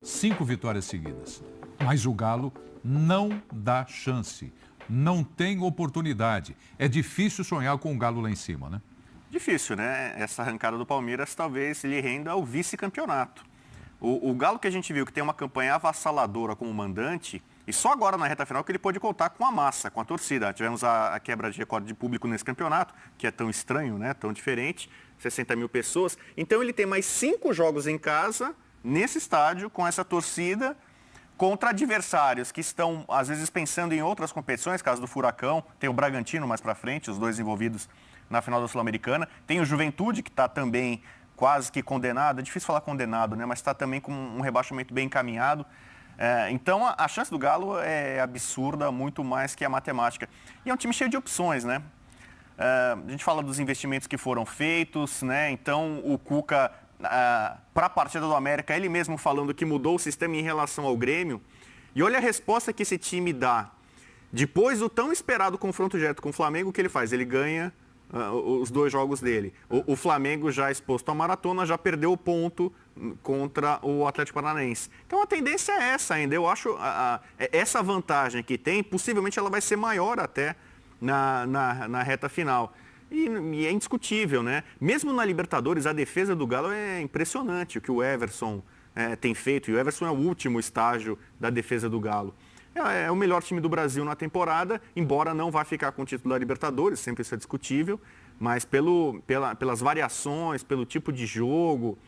5 vitórias seguidas. Mas o Galo não dá chance, não tem oportunidade. É difícil sonhar com o Galo lá em cima, né? Difícil, né? Essa arrancada do Palmeiras talvez lhe renda o vice-campeonato. O Galo que a gente viu que tem uma campanha avassaladora como mandante, e só agora na reta final que ele pôde contar com a massa, com a torcida. Tivemos a quebra de recorde de público nesse campeonato, que é tão estranho, né? Tão diferente, 60 mil pessoas. Então ele tem mais 5 jogos em casa, nesse estádio, com essa torcida, contra adversários que estão, às vezes, pensando em outras competições, caso do Furacão, tem o Bragantino mais pra frente, os dois envolvidos na final da Sul-Americana, tem o Juventude, que está também quase que condenado, é difícil falar condenado, né? Mas está também com um rebaixamento bem encaminhado. Então a chance do Galo é absurda, muito mais que a matemática. E é um time cheio de opções, né? A gente fala dos investimentos que foram feitos, né? Então o Cuca, para a partida do América, ele mesmo falando que mudou o sistema em relação ao Grêmio. E olha a resposta que esse time dá. Depois do tão esperado confronto direto com o Flamengo, o que ele faz? Ele ganha os 2 jogos dele. O Flamengo, já exposto à maratona, já perdeu o ponto contra o Atlético Paranaense. Então a tendência é essa ainda. Eu acho essa vantagem que tem, possivelmente ela vai ser maior até na reta final. E é indiscutível, né? Mesmo na Libertadores, a defesa do Galo é impressionante, o que o Everson tem feito. E o Everson é o último estágio da defesa do Galo. É o melhor time do Brasil na temporada, embora não vá ficar com o título da Libertadores, sempre isso é discutível, mas pelas variações, pelo tipo de jogo,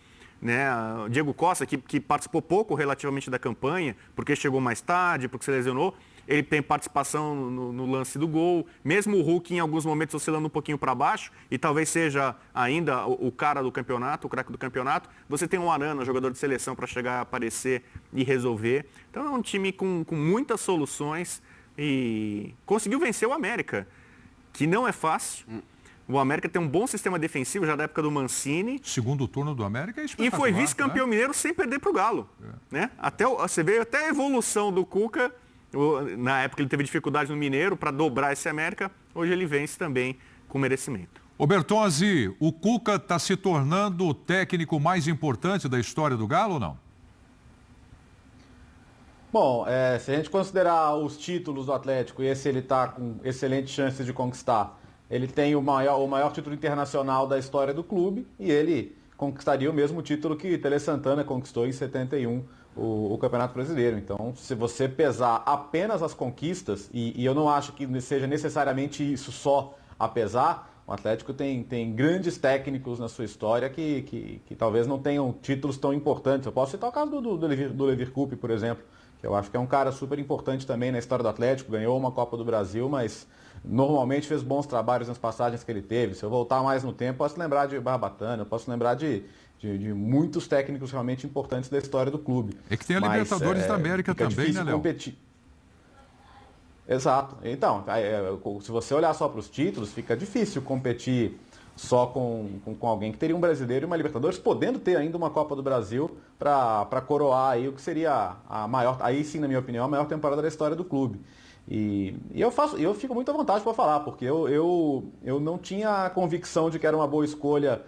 né? O Diego Costa, que participou pouco relativamente da campanha, porque chegou mais tarde, porque se lesionou, ele tem participação no lance do gol, mesmo o Hulk em alguns momentos oscilando um pouquinho para baixo, e talvez seja ainda o cara do campeonato, o craque do campeonato, você tem um Arana, jogador de seleção, para chegar a aparecer e resolver. Então é um time com muitas soluções e conseguiu vencer o América, que não é fácil. O América tem um bom sistema defensivo já da época do Mancini. Segundo turno do América é espetacular. E foi vice-campeão mineiro sem perder para o Galo. Né? Você vê até a evolução do Cuca. Na época ele teve dificuldade no Mineiro para dobrar esse América, hoje ele vence também com merecimento. Ô Bertozzi, o Cuca está se tornando o técnico mais importante da história do Galo ou não? Bom, se a gente considerar os títulos do Atlético e esse ele está com excelentes chances de conquistar, ele tem o maior título internacional da história do clube e ele conquistaria o mesmo título que Tele Santana conquistou em 71, o Campeonato Brasileiro. Então, se você pesar apenas as conquistas, e eu não acho que seja necessariamente isso só a pesar, o Atlético tem grandes técnicos na sua história que talvez não tenham títulos tão importantes. Eu posso citar o caso do Levir Coupe, por exemplo, que eu acho que é um cara super importante também na história do Atlético, ganhou uma Copa do Brasil, mas normalmente fez bons trabalhos nas passagens que ele teve. Se eu voltar mais no tempo, posso lembrar de Barbatana, posso lembrar de muitos técnicos realmente importantes da história do clube. É que tem a Libertadores da América também, né, Léo? Competir. Exato. Então, se você olhar só para os títulos, fica difícil competir só com alguém que teria um brasileiro e uma Libertadores, podendo ter ainda uma Copa do Brasil para coroar aí o que seria a maior, aí sim, na minha opinião, a maior temporada da história do clube. E eu fico muito à vontade para falar, porque eu não tinha a convicção de que era uma boa escolha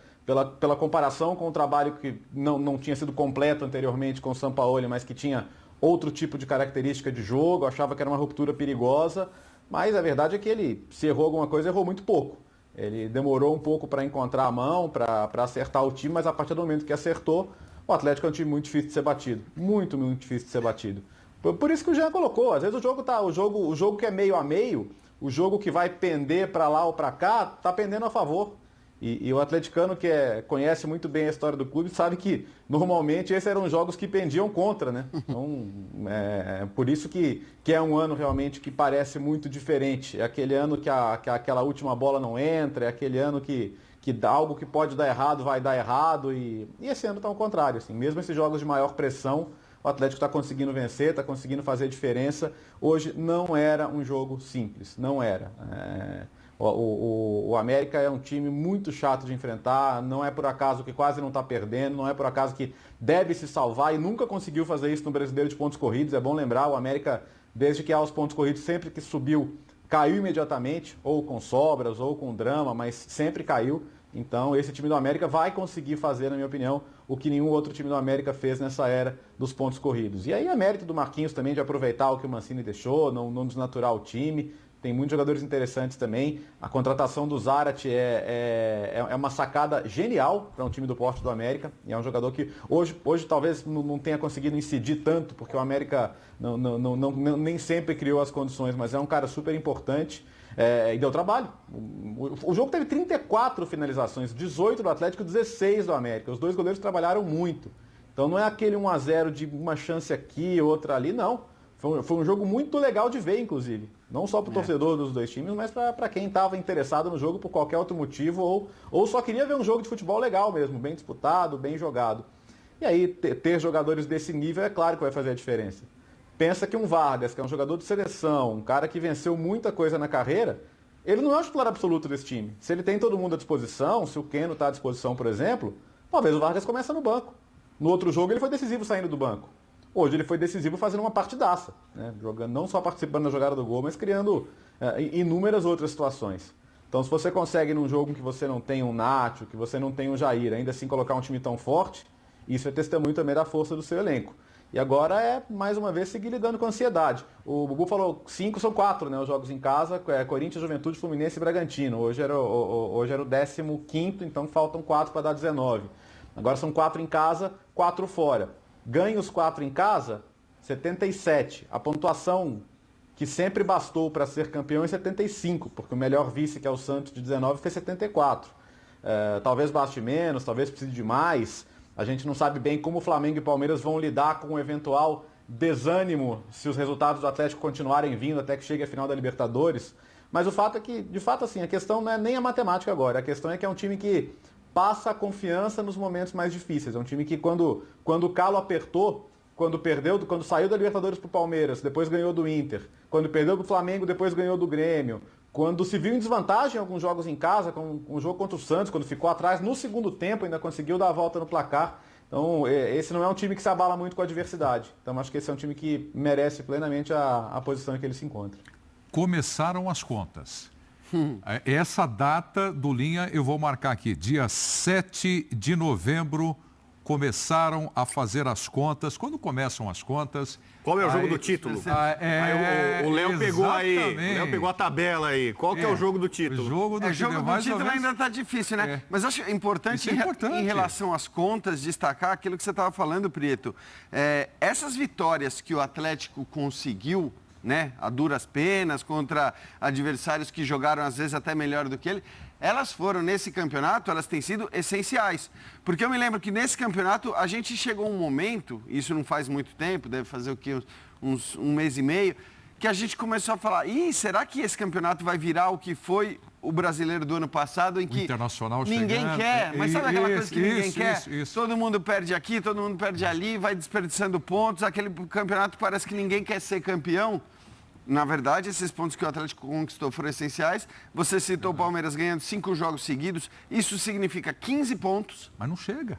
pela comparação com o trabalho que não tinha sido completo anteriormente com o Sampaoli, mas que tinha outro tipo de característica de jogo, eu achava que era uma ruptura perigosa, mas a verdade é que ele, se errou alguma coisa, errou muito pouco. Ele demorou um pouco para encontrar a mão, para acertar o time, mas a partir do momento que acertou, o Atlético é um time muito difícil de ser batido. Muito, muito difícil de ser batido. Por isso que o Jean colocou, às vezes o jogo que é meio a meio, o jogo que vai pender para lá ou para cá, tá pendendo a favor. E o atleticano que conhece muito bem a história do clube sabe que normalmente esses eram jogos que pendiam contra, né? Então, por isso que é um ano realmente que parece muito diferente. É aquele ano que aquela última bola não entra, é aquele ano que algo que pode dar errado vai dar errado. E esse ano está ao contrário. Assim, mesmo esses jogos de maior pressão, o Atlético está conseguindo vencer, está conseguindo fazer diferença. Hoje não era um jogo simples, não era. O América é um time muito chato de enfrentar, não é por acaso que quase não está perdendo, não é por acaso que deve se salvar e nunca conseguiu fazer isso no Brasileiro de Pontos Corridos. É bom lembrar, o América, desde que há os pontos corridos, sempre que subiu, caiu imediatamente, ou com sobras, ou com drama, mas sempre caiu. Então, esse time do América vai conseguir fazer, na minha opinião, o que nenhum outro time do América fez nessa era dos pontos corridos. E aí é mérito do Marquinhos também de aproveitar o que o Mancini deixou, não desnaturar o time. Tem muitos jogadores interessantes também. A contratação do Zarate é uma sacada genial para um time do porte do América. E é um jogador que hoje talvez não tenha conseguido incidir tanto, porque o América nem sempre criou as condições, mas é um cara super importante. E deu trabalho. O jogo teve 34 finalizações, 18 do Atlético, 16 do América. Os dois goleiros trabalharam muito. Então não é aquele 1-0 de uma chance aqui, outra ali, não. Foi um jogo muito legal de ver, inclusive. Não só para o torcedor dos dois times, mas para quem estava interessado no jogo por qualquer outro motivo ou só queria ver um jogo de futebol legal mesmo, bem disputado, bem jogado. E aí ter jogadores desse nível é claro que vai fazer a diferença. Pensa que um Vargas, que é um jogador de seleção, um cara que venceu muita coisa na carreira, ele não é o titular absoluto desse time. Se ele tem todo mundo à disposição, se o Keno está à disposição, por exemplo, talvez o Vargas comece no banco. No outro jogo ele foi decisivo saindo do banco. Hoje ele foi decisivo fazendo uma partidaça, né? Jogando, não só participando da jogada do gol, mas criando inúmeras outras situações. Então se você consegue num jogo que você não tem um Nacho, que você não tem um Jair, ainda assim colocar um time tão forte, isso é testemunho também da força do seu elenco. E agora é, mais uma vez, seguir lidando com a ansiedade. O Bubu falou 5, são 4, né, os jogos em casa, Corinthians, Juventude, Fluminense e Bragantino. Hoje era o 15º, então faltam 4 para dar 19. Agora são 4 em casa, 4 fora. Ganha os 4 em casa, 77. A pontuação que sempre bastou para ser campeão é 75, porque o melhor vice, que é o Santos, de 19, fez 74. Talvez baste menos, talvez precise de mais. A gente não sabe bem como o Flamengo e Palmeiras vão lidar com o eventual desânimo se os resultados do Atlético continuarem vindo até que chegue a final da Libertadores. Mas o fato é que, de fato, assim, a questão não é nem a matemática agora. A questão é que é um time que passa a confiança nos momentos mais difíceis. É um time que, quando o calo apertou, quando saiu da Libertadores para o Palmeiras, depois ganhou do Inter. Quando perdeu do Flamengo, depois ganhou do Grêmio. Quando se viu em desvantagem em alguns jogos em casa, com um jogo contra o Santos, quando ficou atrás no segundo tempo, ainda conseguiu dar a volta no placar. Então, esse não é um time que se abala muito com a adversidade. Então, acho que esse é um time que merece plenamente a posição em que ele se encontra. Começaram as contas. Essa data do Linha eu vou marcar aqui. Dia 7 de novembro, começaram a fazer as contas. Quando começam as contas... Qual é o jogo do título? O Léo pegou aí, o Léo pegou a tabela aí. Qual que é o jogo do título? O jogo do título ainda está difícil, né? Mas eu acho importante, em relação às contas, destacar aquilo que você estava falando, Prieto. Essas vitórias que o Atlético conseguiu, né, a duras penas, contra adversários que jogaram às vezes até melhor do que ele, elas foram, nesse campeonato, elas têm sido essenciais. Porque eu me lembro que nesse campeonato a gente chegou um momento, isso não faz muito tempo, deve fazer o quê? Um mês e meio, que a gente começou a falar, será que esse campeonato vai virar o que foi o brasileiro do ano passado, em que Internacional ninguém quer, mas sabe aquela coisa que ninguém quer? Isso. Todo mundo perde aqui, todo mundo perde ali, vai desperdiçando pontos, aquele campeonato parece que ninguém quer ser campeão. Na verdade, esses pontos que o Atlético conquistou foram essenciais. Você citou o Palmeiras ganhando 5 jogos seguidos. Isso significa 15 pontos. Mas não chega.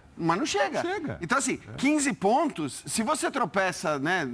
Então, assim, 15 pontos, se você tropeça, né,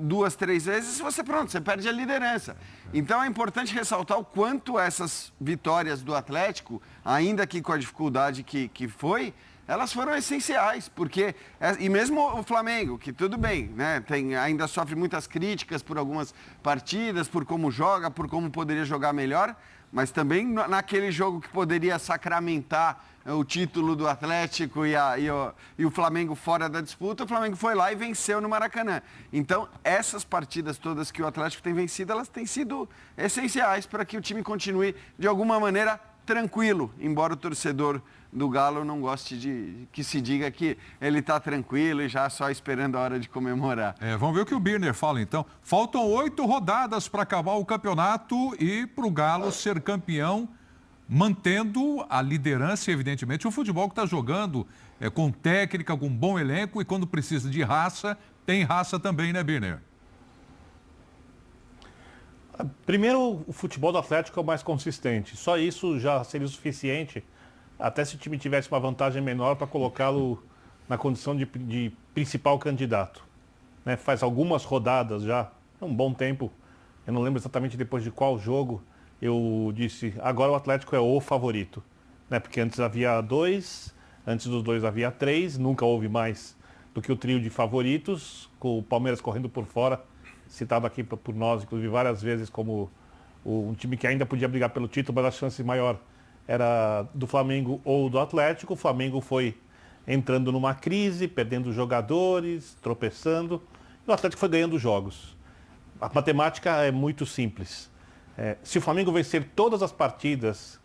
2, 3 vezes, você perde a liderança. Então, é importante ressaltar o quanto essas vitórias do Atlético, ainda que com a dificuldade que foi, elas foram essenciais, porque, e mesmo o Flamengo, que tudo bem, né, ainda sofre muitas críticas por algumas partidas, por como joga, por como poderia jogar melhor, mas também naquele jogo que poderia sacramentar o título do Atlético e o Flamengo fora da disputa, o Flamengo foi lá e venceu no Maracanã. Então, essas partidas todas que o Atlético tem vencido, elas têm sido essenciais para que o time continue, de alguma maneira, tranquilo, embora o torcedor do Galo não goste de que se diga que ele está tranquilo e já só esperando a hora de comemorar. Vamos ver o que o Birner fala, então. Faltam 8 rodadas para acabar o campeonato e para o Galo ser campeão, mantendo a liderança e, evidentemente, o futebol que está jogando com técnica, com bom elenco e quando precisa de raça, tem raça também, né, Birner? Primeiro, o futebol do Atlético é o mais consistente. Só isso já seria o suficiente, até se o time tivesse uma vantagem menor, para colocá-lo na condição de principal candidato. Né? Faz algumas rodadas já, um bom tempo, eu não lembro exatamente depois de qual jogo, eu disse, agora o Atlético é o favorito. né? Porque antes havia 2, antes dos 2 havia 3, nunca houve mais do que o trio de favoritos, com o Palmeiras correndo por fora, citado aqui por nós, inclusive várias vezes, como um time que ainda podia brigar pelo título, mas a chance maior era do Flamengo ou do Atlético. O Flamengo foi entrando numa crise, perdendo jogadores, tropeçando, e o Atlético foi ganhando jogos. A matemática é muito simples. Se o Flamengo vencer todas as partidas